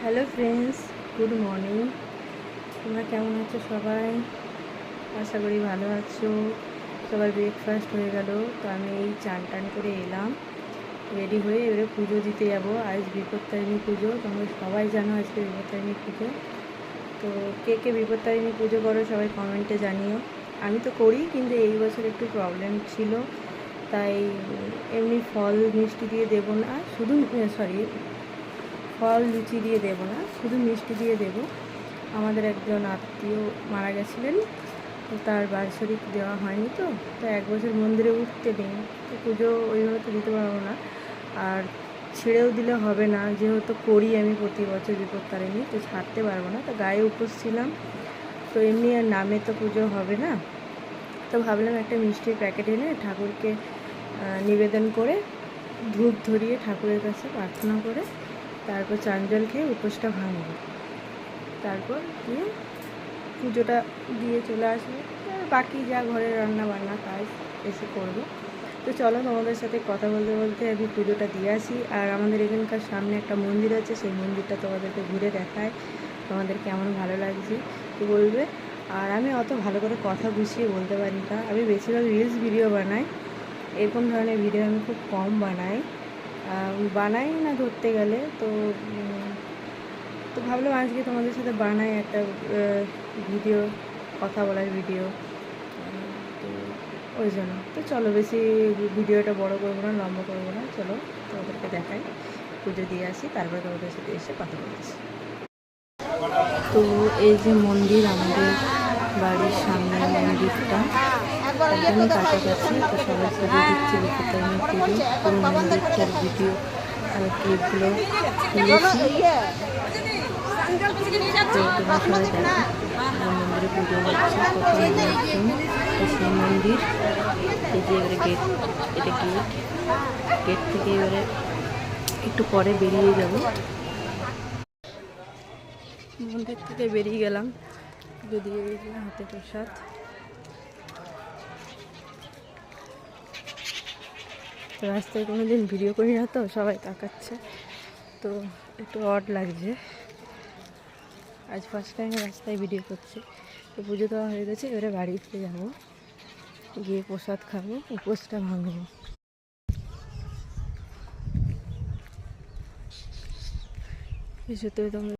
Hello friends, good morning. তোমরা কেমন আছো সবাই? আশা করি ভালো আছো। সবার ব্রেকফাস্ট হয়ে গেল, তো আমি এই চান টান করে এলাম, রেডি হয়ে এবারে পুজো দিতে যাব। আজ বিপত্তারিণী পুজো, তোমরা সবাই জানো আজকে বিপত্তারিণী পুজো। তো কে কে বিপত্তারিণী পুজো করো সবাই কমেন্টে জানিও। আমি তো করি, কিন্তু এই বছর একটু প্রবলেম ছিল, তাই এমনি ফল মিষ্টি দিয়ে দেবো না, শুধু ফল লুচি দিয়ে দেবো না, শুধু মিষ্টি দিয়ে দেবো। আমাদের একজন আত্মীয় মারা গেছিলেন, তো তার বার্ষিক দেওয়া হয়নি, তো এক বছর মন্দিরে উঠতে নেই, তো পুজো ওইভাবে তো দিতে পারবো না। আর ছেড়েও দিলে হবে না, যেহেতু করি আমি প্রতি বছর বিপত্তারিণী, তো ছাড়তে পারবো না। তো গায়ে উপোস ছিলাম, তো এমনি আর নামে তো পুজো হবে না, তো ভাবলাম একটা মিষ্টির প্যাকেট এনে ঠাকুরকে নিবেদন করে, ধূপ ধরিয়ে ঠাকুরের কাছে প্রার্থনা করে তারপর চান জল খেয়ে উপোসটা ভাঙব, তারপর দিয়ে পুজোটা দিয়ে চলে আসবো। আর বাকি যা ঘরের রান্না বান্না কাজ এসে করবো। তো চলো, তোমাদের সাথে কথা বলতে বলতে আমি পুজোটা দিয়ে আসি। আর আমাদের এখানকার সামনে একটা মন্দির আছে, সেই মন্দিরটা তোমাদেরকে ঘুরে দেখায়, তোমাদের কেমন ভালো লাগছে তো বলবে। আর আমি অত ভালো করে কথা গুছিয়ে বলতে পারি না, আমি বেশিরভাগ রিলস ভিডিও বানাই, এরকম ধরনের ভিডিও আমি খুব কম বানাই না ধরতে গেলে। তো তো ভাবলাম আজকে তোমাদের সাথে বানাই একটা ভিডিও, কথা বলার ভিডিও, তো ওই জন্য। তো চলো, বেশি ভিডিওটা বড় করবো না, লম্বা করবো না, চলো তোমাদেরকে দেখাই, পুজো দিয়ে আসি, তারপরে তোমাদের সাথে এসে কথা বলছি। তো এই যে মন্দির, আমাদের বাড়ির সামনে মন্দিরটা একদমই কাছাকাছি, তো সবাই পুজো দিচ্ছে, বিপত্তারিণী পুজো, পুরো মন্দিরটার ভিডিও আর ক্লিপগুলো তুলেছি। তো তোমরা সবাই দেখো, মন্দিরে পুজো হচ্ছে, প্রথম একদম সেই মন্দির। এই যে এবারে গেট, এটা গেট থেকে এবারে একটু পরে বেরিয়ে যাব। মন্দির থেকে বেরিয়ে গেলাম, যদি এই যে হাতে প্রসাদ। রাস্তায় কোনো দিন ভিডিও করি না, তো সবাই তাকাচ্ছে, তো একটু অড লাগছে। আজ ফার্স্ট টাইম রাস্তায় ভিডিও করছি। তো পুজো দেওয়া হয়ে গেছে, এবারে বাড়িতে যাবো, গিয়ে প্রসাদ খাবো, উপোসটা ভাঙবো। এসে তো তোমরা